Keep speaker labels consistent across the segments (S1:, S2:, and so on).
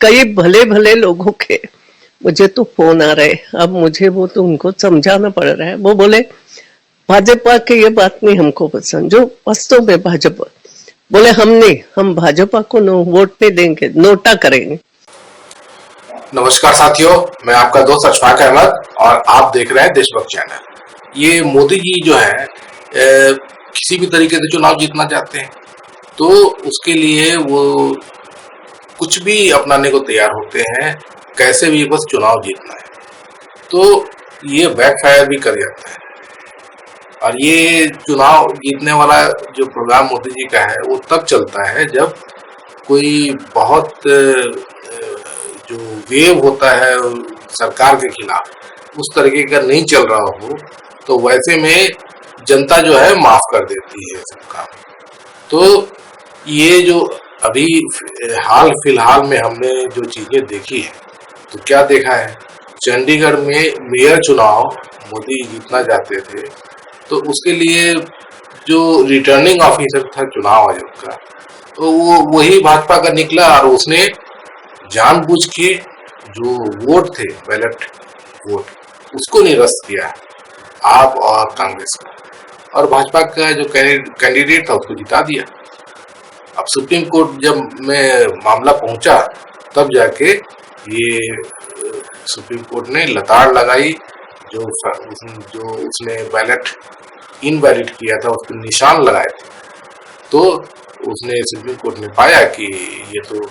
S1: कई भले भले लोगों के मुझे तो फोन आ रहे, अब मुझे वो तो उनको समझाना पड़ रहा है। वो बोले भाजपा की ये बात नहीं हमको पसंद, जो वास्तव में भाजपा बोले हम नहीं, हम भाजपा को वोट नहीं देंगे, नोटा करेंगे।
S2: नमस्कार साथियों, मैं आपका दोस्त अशफाक अहमद और आप देख रहे हैं देशभक्त चैनल। ये मोदी जी जो है किसी भी तरीके से चुनाव जीतना चाहते हैं, तो उसके लिए वो कुछ भी अपनाने को तैयार होते हैं, कैसे भी बस चुनाव जीतना है। तो ये बैकफायर भी कर जाता है और ये चुनाव जीतने वाला जो प्रोग्राम मोदी जी का है वो तब चलता है जब कोई बहुत जो वेव होता है सरकार के खिलाफ, उस तरीके का नहीं चल रहा हो, तो वैसे में जनता जो है माफ कर देती है सब काम। तो ये जो अभी हाल फिलहाल में हमने जो चीजें देखी है, तो क्या देखा है, चंडीगढ़ में मेयर चुनाव मोदी जीतना चाहते थे, तो उसके लिए जो रिटर्निंग ऑफिसर था चुनाव आयोग का, तो वो वही भाजपा का निकला और उसने जानबूझ के जो वोट थे, बैलेट वोट, उसको निरस्त किया आप और कांग्रेस का, और भाजपा का जो कैंडिडेट था उसको जिता दिया। अब सुप्रीम कोर्ट जब में मामला पहुंचा, तब जाके ये सुप्रीम कोर्ट ने लताड़ लगाई, जो उसने बैलेट इनवैलिड किया था, उसको निशान लगाए थे। तो उसने सुप्रीम कोर्ट ने पाया कि ये तो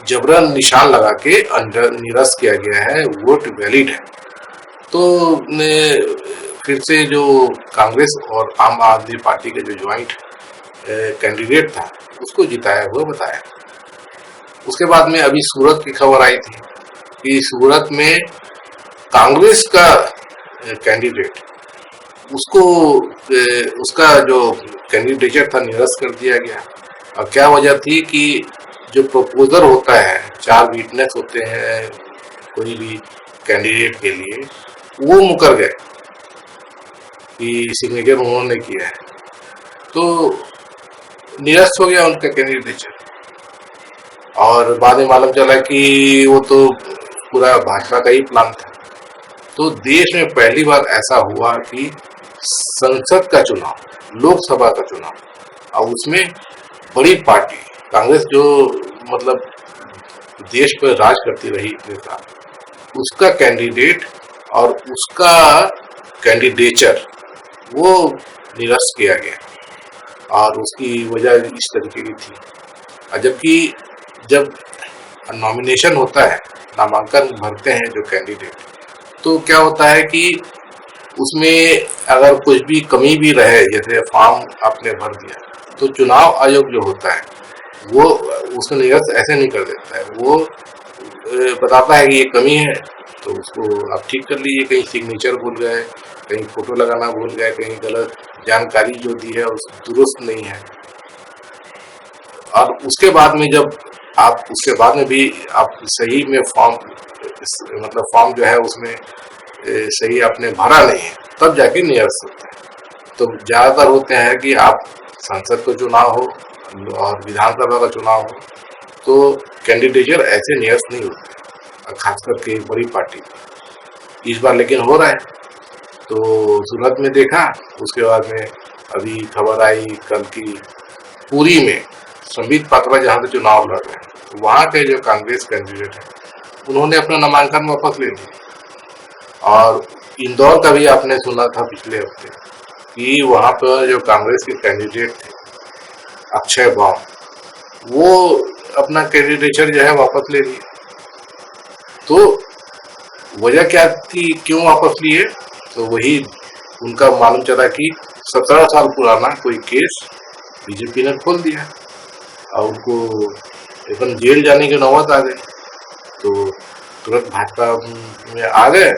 S2: जबरन निशान लगा के निरस्त किया गया है, वोट वैलिड है। तो फिर से जो कांग्रेस और आम आदमी पार्टी का जो ज्वाइंट कैंडिडेट था उसको जिताया हुआ बताया। उसके बाद में अभी सूरत की खबर आई थी कि सूरत में कांग्रेस का कैंडिडेट, उसको उसका जो कैंडिडेचर था निरस्त कर दिया गया। और क्या वजह थी कि जो प्रपोजर होता है, 4 विटनेस होते हैं कोई भी कैंडिडेट के लिए, वो मुकर गए कि सिग्नेचर उन्होंने किया है, तो निरस्त हो गया उनका कैंडिडेचर। और बाद में मालूम चला कि वो तो पूरा भाजपा का ही प्लान था। तो देश में पहली बार ऐसा हुआ कि संसद का चुनाव, लोकसभा का चुनाव, और उसमें बड़ी पार्टी कांग्रेस, जो मतलब देश पर राज करती रही इतने साल, उसका कैंडिडेट और उसका कैंडिडेचर वो निरस्त किया गया। और उसकी वजह इस तरीके की थी। और जबकि जब नॉमिनेशन होता है, नामांकन भरते हैं जो कैंडिडेट, तो क्या होता है कि उसमें अगर कुछ भी कमी भी रहे, जैसे फॉर्म आपने भर दिया, तो चुनाव आयोग जो होता है वो उसको निरस्त ऐसे नहीं कर देता है। वो बताता है कि ये कमी है, तो उसको आप ठीक कर लीजिए। कहीं सिग्नेचर भूल गए, कहीं फोटो लगाना भूल गए, कहीं गलत जानकारी जो दी है उस दुरुस्त नहीं है। और उसके बाद में जब आप उसके बाद में भी आप सही में फॉर्म, मतलब फॉर्म जो है उसमें सही आपने भरा नहीं है, तब जाके निरस्त होता है। तो ज्यादातर होते हैं कि आप संसद का चुनाव हो और विधानसभा का चुनाव हो, तो कैंडिडेचर ऐसे निरस्त नहीं होते, खास करके बड़ी पार्टी। इस बार लेकिन हो रहा है। तो सूरत में देखा, उसके बाद में अभी खबर आई कल की पुरी में संबित पात्रा जहां से चुनाव लड़ रहे हैं, वहां के जो कांग्रेस कैंडिडेट है उन्होंने अपना नामांकन वापस ले लिया। और इंदौर का भी आपने सुना था पिछले हफ्ते कि वहां पर जो कांग्रेस के कैंडिडेट थे अक्षय बाम, वो अपना कैंडिडेचर जो है वापस ले लिए। तो वजह क्या थी, क्यों वापस लिए, तो वही उनका मालूम चला कि 17 साल पुराना कोई केस बीजेपी ने खोल दिया और उनको एकदम जेल जाने की नौबत आ गई। तो तुरंत भाजपा में आ गए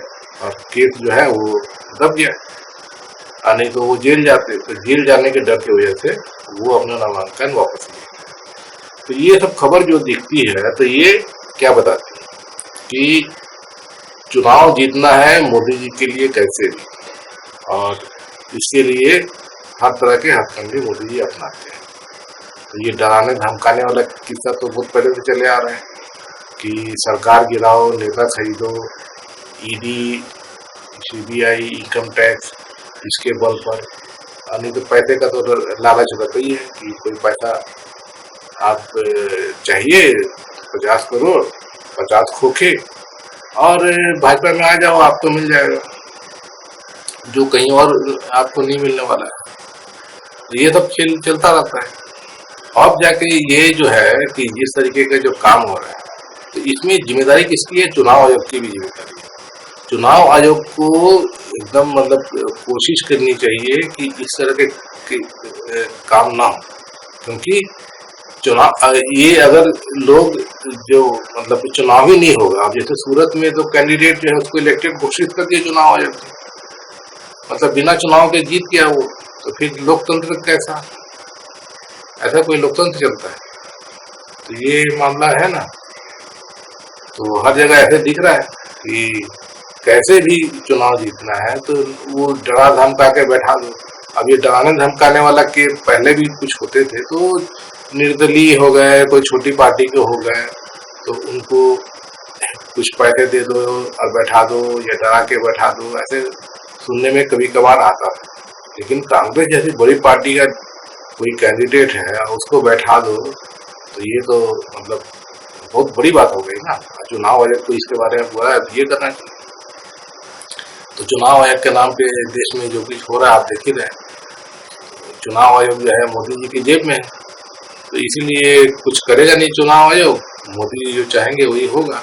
S2: और केस जो है वो दब गया। नहीं तो वो जेल जाते, तो जेल जाने के डर की वजह से वो अपना नामांकन वापस लिया। तो ये सब खबर जो दिखती है, तो ये क्या बताती है कि चुनाव जीतना है मोदी जी के लिए कैसे भी, और इसके लिए हर तरह के हथकंडे मोदी जी अपनाते हैं। तो ये डराने धमकाने वाला किस्सा तो बहुत पहले से चले आ रहा है। कि सरकार गिराओ, नेता खरीदो, ईडी, सीबीआई, इनकम टैक्स, इसके बल पर। नहीं तो पैसे का तो लालच रहता ही है कि कोई पैसा आप चाहिए 50 करोड़, 50 खोखे, और भाजपा में आ जाओ, आपको मिल जाएगा जो कहीं और आपको नहीं मिलने वाला है। तो ये सब खेल चलता रहता है। अब जाके ये जो है कि जिस तरीके का जो काम हो रहा है, तो इसमें जिम्मेदारी किसकी है? चुनाव आयोग की भी जिम्मेदारी है। चुनाव आयोग को एकदम मतलब कोशिश करनी चाहिए कि इस तरह के काम ना हो, क्योंकि चुनाव ये अगर लोग जो मतलब चुनाव ही नहीं होगा, अब जैसे सूरत में तो कैंडिडेट जो है उसको इलेक्टेड घोषित कर दिया चुनाव आयोग ने, मतलब बिना चुनाव के जीत गया वो, तो फिर लोकतंत्र कैसा? ऐसा कोई लोकतंत्र चलता है? तो ये मामला है ना। तो हर जगह ऐसे दिख रहा है कि कैसे भी चुनाव जीतना है तो वो डरा धमका के बैठा दो। अब ये डराने धमकाने वाला के पहले भी कुछ होते थे, तो निर्दलीय हो गए, कोई छोटी पार्टी के हो गए, तो उनको कुछ पैसे दे दो और बैठा दो या डरा के बैठा दो, ऐसे सुनने में कभी कभार आता था। लेकिन कांग्रेस जैसी बड़ी पार्टी का कोई कैंडिडेट है और उसको बैठा दो, तो ये तो मतलब बहुत बड़ी बात हो गई ना। चुनाव आयोग को इसके बारे में पूरा ये करना चाहिए। तो चुनाव आयोग के नाम पे देश में जो कुछ हो रहा है आप देख ही रहे हैं। चुनाव आयोग जो है मोदी जी की जेब में है, तो इसीलिए कुछ करेगा नहीं चुनाव आयोग, मोदी जी जो चाहेंगे वही होगा।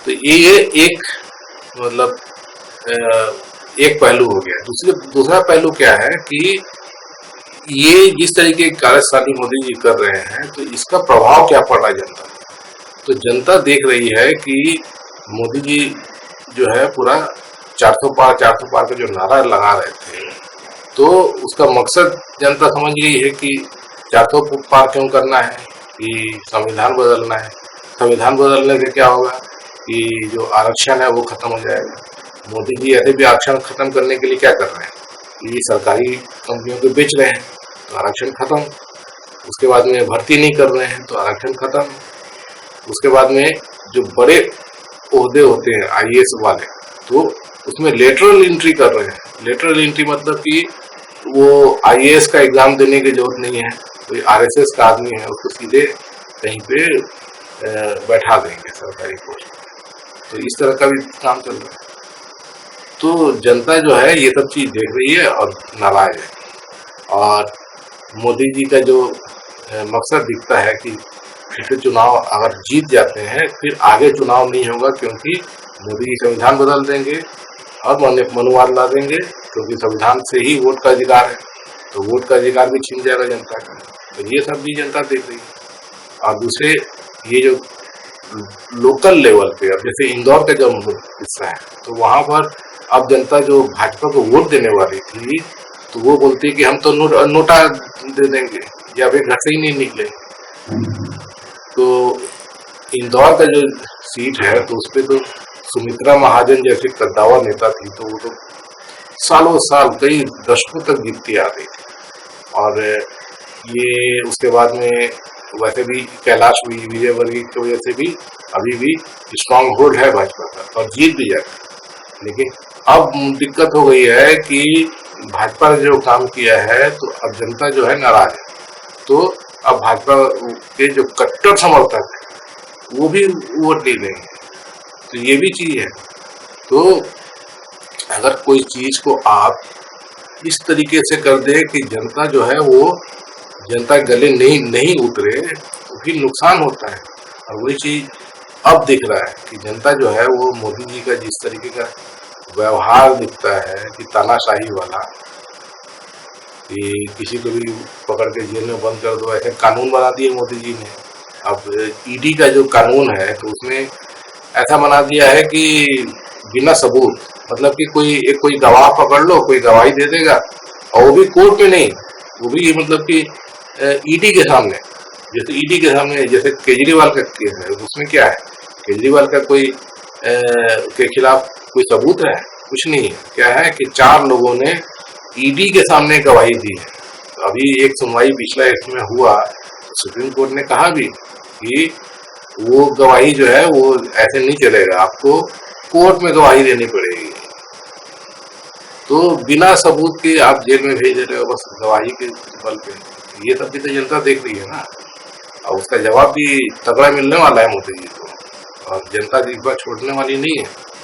S2: तो ये एक मतलब एक पहलू हो गया। दूसरा पहलू क्या है कि ये जिस तरीके की कार्यशैली मोदी जी कर रहे हैं, तो इसका प्रभाव क्या पड़ रहा है जनता पर? तो जनता देख रही है कि मोदी जी जो है पूरा 400 पार का जो नारा लगा रहे थे, तो उसका मकसद जनता समझ गई है कि 400 पार क्यों करना है, कि संविधान बदलना है। संविधान बदलने से क्या होगा कि जो आरक्षण है वो खत्म हो जाएगा। मोदी जी ऐसे भी आरक्षण खत्म करने के लिए क्या कर रहे हैं कि सरकारी कंपनियों को बेच रहे हैं, तो आरक्षण खत्म। उसके बाद में भर्ती नहीं कर रहे हैं, तो आरक्षण खत्म। उसके बाद में जो बड़े ओहदे होते हैं आईएएस वाले, तो उसमें लेटरल एंट्री कर रहे हैं। लेटरल एंट्री मतलब कि वो आईएएस का एग्जाम देने की जरूरत नहीं है, कोई आरएसएस का आदमी है उसको सीधे कहीं पे बैठा देंगे सरकारी पोस्ट। तो इस तरह का भी काम चल रहा है। तो जनता जो है ये सब चीज देख रही है और नाराज है। और मोदी जी का जो मकसद दिखता है कि फिर चुनाव अगर जीत जाते हैं फिर आगे चुनाव नहीं होगा, क्योंकि मोदी जी संविधान बदल देंगे और मनुवाद ला देंगे, क्योंकि संविधान से ही वोट का अधिकार है, तो वोट का अधिकार भी छीन जाएगा जनता का। तो ये सब भी जनता देख रही है। और दूसरे ये जो लोकल लेवल पे, अब जैसे इंदौर का जो हिस्सा है, तो वहां पर अब जनता जो भाजपा को वोट देने वाली थी, तो वो बोलती है कि हम तो नोटा दे देंगे या फिर घर से ही नहीं निकलेंगे। तो इंदौर का जो सीट है, तो उसपे तो सुमित्रा महाजन जैसी कद्दावर नेता थी, तो वो तो सालों साल कई दशकों तक जीतती आ रही थी। और ये उसके बाद में वैसे भी कैलाश विजयवर्गीय की वजह से भी अभी भी स्ट्रांग होल्ड है भाजपा का और जीत भी जाती है। लेकिन अब दिक्कत हो गई है कि भाजपा ने जो काम किया है, तो अब जनता जो है नाराज है। तो अब भाजपा के जो कट्टर समर्थक है वो भी वोट नहीं देंगे। तो ये भी चीज है। तो अगर कोई चीज को आप इस तरीके से कर दे कि जनता जो है वो जनता गले नहीं उतरे, तो फिर नुकसान होता है। और वही चीज अब दिख रहा है कि जनता जो है वो मोदी जी का जिस तरीके का व्यवहार दिखता है कि तानाशाही वाला, कि किसी को भी पकड़ के जेल में बंद कर दो, ऐसे कानून बना दिए मोदी जी ने। अब ईडी का जो कानून है, तो उसमें ऐसा बना दिया है कि बिना सबूत, मतलब कि कोई गवाह पकड़ लो, कोई गवाही दे देगा, और वो भी कोर्ट में नहीं, वो भी मतलब कि ईडी के सामने। जैसे ईडी के सामने जैसे केजरीवाल का केस है, उसमें क्या है, केजरीवाल का कोई के खिलाफ कोई सबूत है? कुछ नहीं है। क्या है कि 4 लोगों ने ईडी के सामने गवाही दी है। तो अभी एक सुनवाई पिछला इसमें हुआ, सुप्रीम कोर्ट ने कहा भी कि वो गवाही जो है वो ऐसे नहीं चलेगा, आपको कोर्ट में गवाही देनी पड़ेगी। तो बिना सबूत के आप जेल में भेज रहे हो बस गवाही के बल पे, ये सब भी तो जनता देख रही है ना। और उसका जवाब भी तगड़ा मिलने वाला है मोदी जी को, और जनता जी इस बार छोड़ने वाली नहीं है।